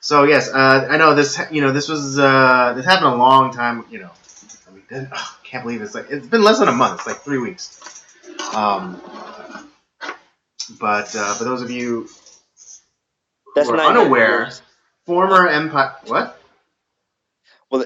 So yes, I know this. This was this happened a long time. Can't believe it's been less than a month. It's like 3 weeks. Um, but for those of you who That's are 900 unaware, years. former empire. What? Well,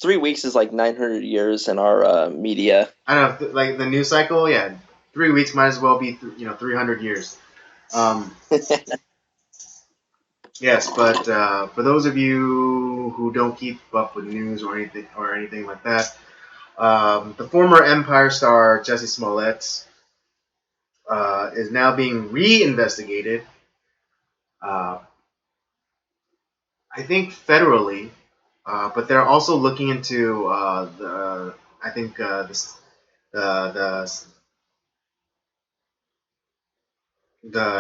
3 weeks is like 900 years in our media. I don't know. Like the news cycle. Yeah, 3 weeks might as well be 300 years. Um, yes, but for those of you who don't keep up with news or anything like that, the former Empire star Jesse Smollett is now being re-investigated. Uh, I think federally, but they're also looking into the. I think the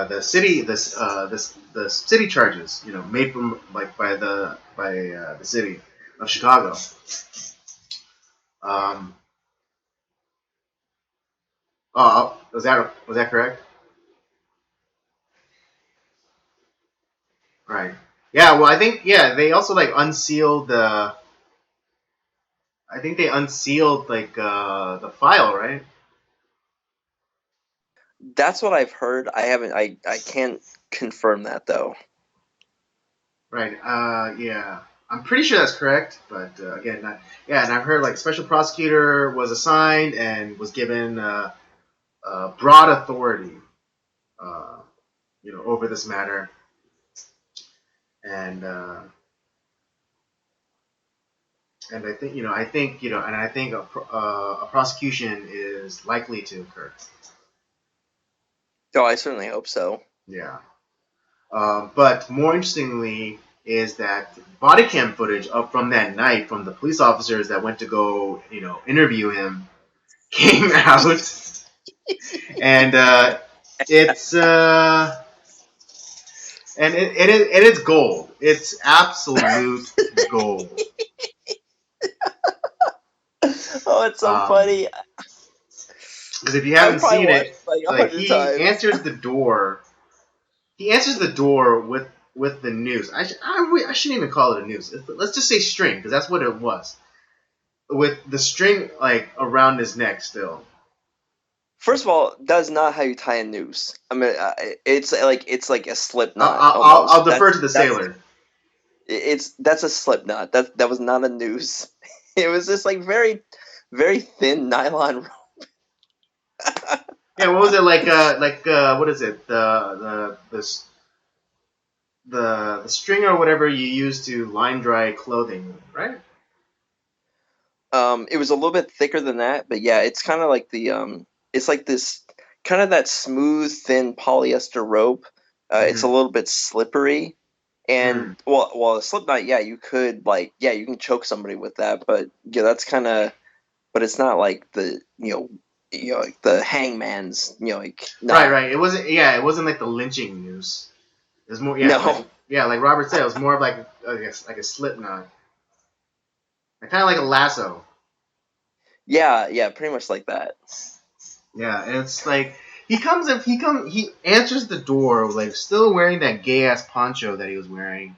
the city the city charges made from like by the city of Chicago. Um, was that correct? Right. Yeah. Well, I think they also like unsealed the. I think they unsealed like the file, right? That's what I've heard. I haven't. I can't confirm that though. Right. Yeah. I'm pretty sure that's correct, but again, not. Yeah, and I've heard like special prosecutor was assigned and was given broad authority, uh, over this matter, and and I think a prosecution is likely to occur. Oh, I certainly hope so. Yeah. But more interestingly is that body cam footage up from that night from the police officers that went to go, interview him came out, and it's and it's gold. It's absolute gold. Oh, it's so funny. Because if you haven't seen it, like like 100 times. He answers the door with the noose. I shouldn't even call it a noose. Let's just say string, because that's what it was. With the string like around his neck still. First of all, that's not how you tie a noose. I mean, it's like a slip knot I'll almost. defer to the sailor. That's a slip knot. That was not a noose. It was just like very, very thin nylon rope. Yeah, what was it like? What is it? The string or whatever you use to line dry clothing, right? It was a little bit thicker than that, but yeah, it's kind of like it's like this kind of that smooth, thin polyester rope. It's a little bit slippery, and Mm. well, a slip knot, yeah, you could you can choke somebody with that, but yeah, that's kind of, but it's not like the like the hangman's like knot. Right. It wasn't like the lynching noose. It was more, No, like Robert said, it was more of like like a slip knot, kind of like a lasso. yeah, pretty much like that. Yeah, and it's like he answers the door like still wearing that gay ass poncho that he was wearing,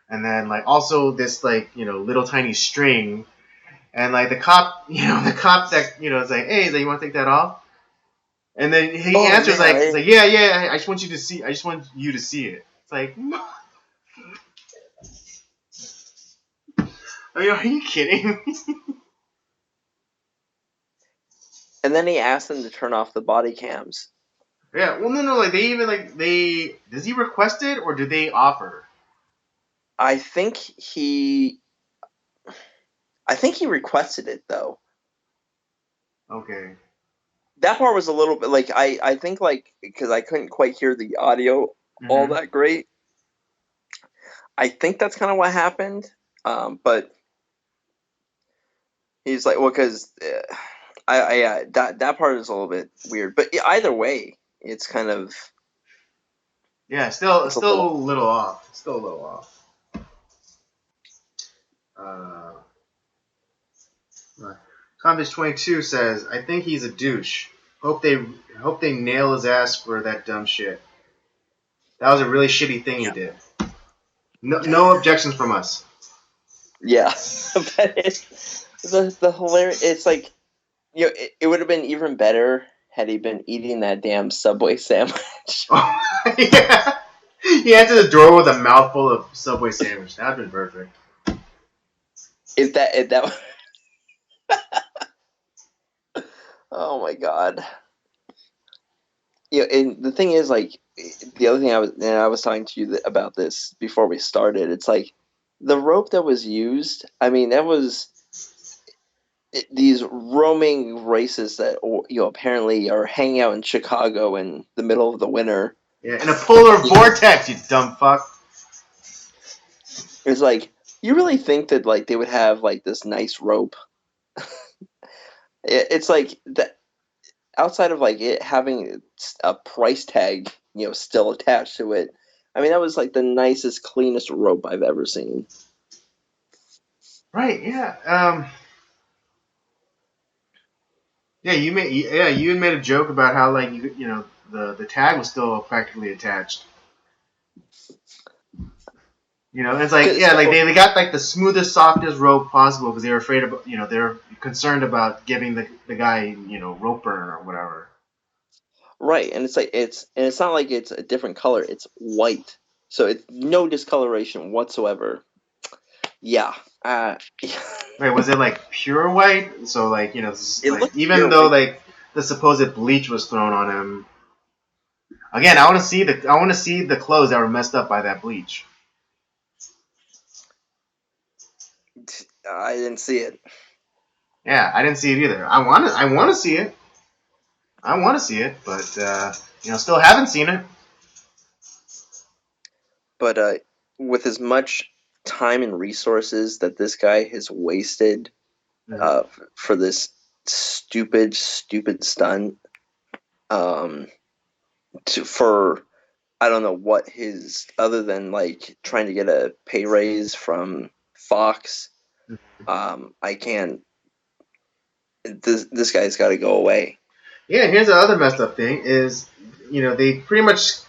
and then like also this like little tiny string, and like the cop that is like, hey, you want to take that off, and then he answers man, he's like, yeah, I just want you to see it. It's like, are you kidding? and then he asked them to turn off the body cams. Yeah, well, no, like they even does he request it or do they offer? I think he requested it though. Okay. That part was a little bit like I think like because I couldn't quite hear the audio all Mm-hmm. that great. I think that's kind of what happened. But he's like, well, because that part is a little bit weird. But either way, it's kind of Yeah, still it's a still little. a little off. Still a little off. Uh, Convict 22 says, I think he's a douche. Hope they nail his ass for that dumb shit. That was a really shitty thing he did. No objections from us. Yeah, but it's the hilarious. It's like it would have been even better had he been eating that damn Subway sandwich. Oh, yeah. He entered the door with a mouthful of Subway sandwich. That'd been perfect. if that oh my god. And the thing is, like, the other thing I was talking to you about this before we started. It's like the rope that was used. I mean, that was these roaming races that apparently are hanging out in Chicago in the middle of the winter. Yeah, in a polar vortex, you dumb fuck. It's like you really think that like they would have like this nice rope. It's like that outside of like it having a price tag, still attached to it. I mean, that was like the nicest, cleanest rope I've ever seen. Right? Yeah. Yeah. You had made a joke about how like the tag was still practically attached. It's like yeah, like So they got like the smoothest, softest rope possible because they were afraid of they're concerned about giving the guy rope burn or whatever. right, and it's not like it's a different color. It's white, so it's no discoloration whatsoever. Yeah, Wait, was it like pure white? So like it like looked even pure though white. like the supposed bleach was thrown on him. Again, I want to see the clothes that were messed up by that bleach. I didn't see it, Yeah, I didn't see it either. I want to see it. I want to see it, but still haven't seen it. but with as much time and resources that this guy has wasted Mm-hmm. for this stupid stunt, um, for I don't know what his other than like trying to get a pay raise from Fox. I can't. This guy's got to go away. Yeah, here's the other messed up thing is, they pretty much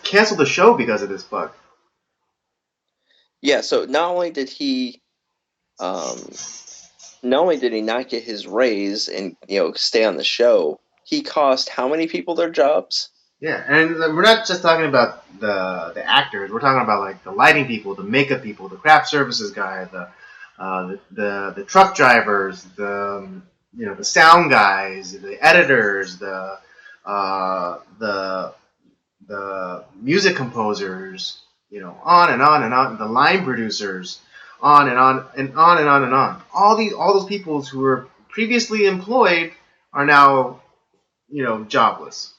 canceled the show because of this bug. Yeah. So um, not only did he not get his raise and stay on the show, he cost how many people their jobs? Yeah, and we're not just talking about the actors. We're talking about like the lighting people, the makeup people, the craft services guy, the truck drivers, the sound guys, the editors, the music composers, on and on and on, the line producers, on and on and on and on and on. All those people who were previously employed are now jobless.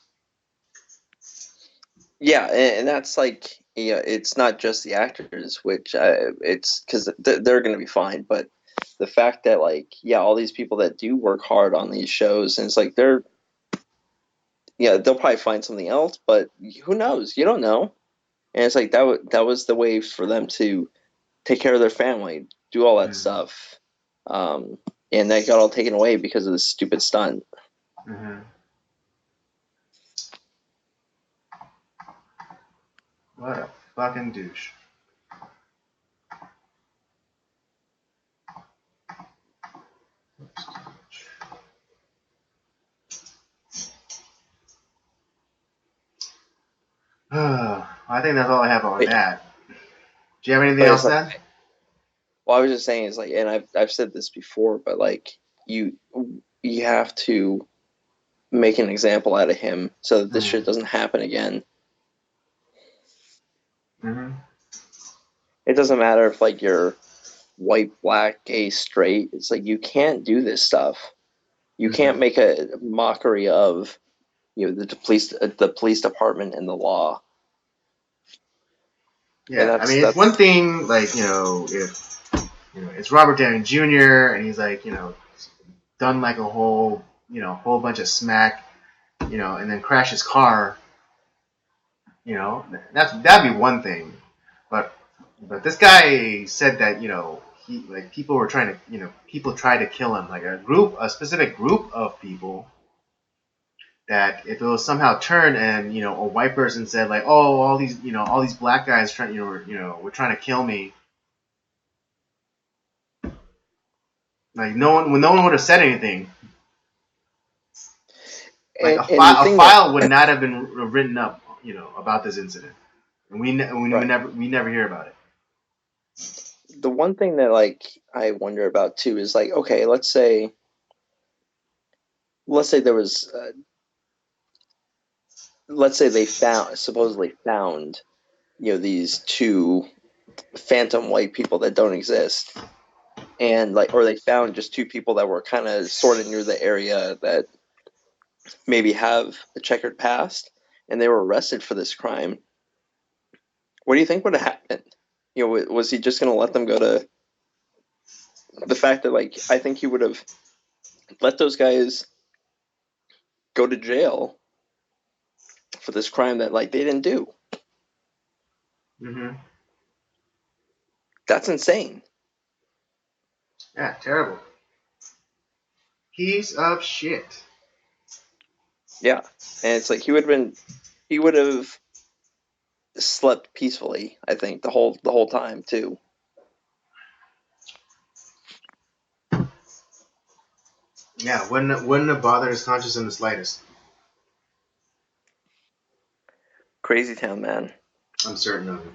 Yeah, and that's like it's not just the actors, which it's because they're going to be fine, but the fact that like all these people that do work hard on these shows, and it's like they'll probably find something else, but who knows? You don't know, and it's like that was the way for them to take care of their family, do all that Mm-hmm. stuff, um, and that got all taken away because of this stupid stunt. Mm-hmm. What a fucking douche. I think that's all I have on But, that. Do you have anything but else it's then? like, well, I was just saying, it's like, and I've said this before, but like you you have to make an example out of him so that this Mm-hmm. shit doesn't happen again. Mm-hmm. It doesn't matter if like you're white, black, gay, straight. It's like you can't do this stuff. You Mm-hmm. can't make a mockery of the police department and the law. And Yeah, I that's mean, it's one that's thing, like, if, it's Robert Downey Jr., and he's, like, done, like, a whole bunch of smack, and then crash his car, that'd be one thing. But, this guy said that, people were trying to, people tried to kill him, like a specific group of people. that if it was somehow turned and a white person said like, oh, all these black guys trying were trying to kill me, like no one would have said anything. Like And the a thing that file would not have been written up, about this incident, and right, we never hear about it. the one thing that like I wonder about too is like, okay, let's say there was let's say they found supposedly found these two phantom white people that don't exist, and like, or they found just two people that were kind of sort of near the area that maybe have a checkered past, and they were arrested for this crime. What do you think would have happened? Was he just going to let them go to the fact that, like, I think he would have let those guys go to jail for this crime that, like, they didn't do. Mm-hmm. That's insane. Yeah, terrible. Piece of shit. Yeah. And it's like he would have slept peacefully, I think, the whole time too. Yeah, wouldn't have bothered his conscience in the slightest. Crazy town, man. I'm certain of it.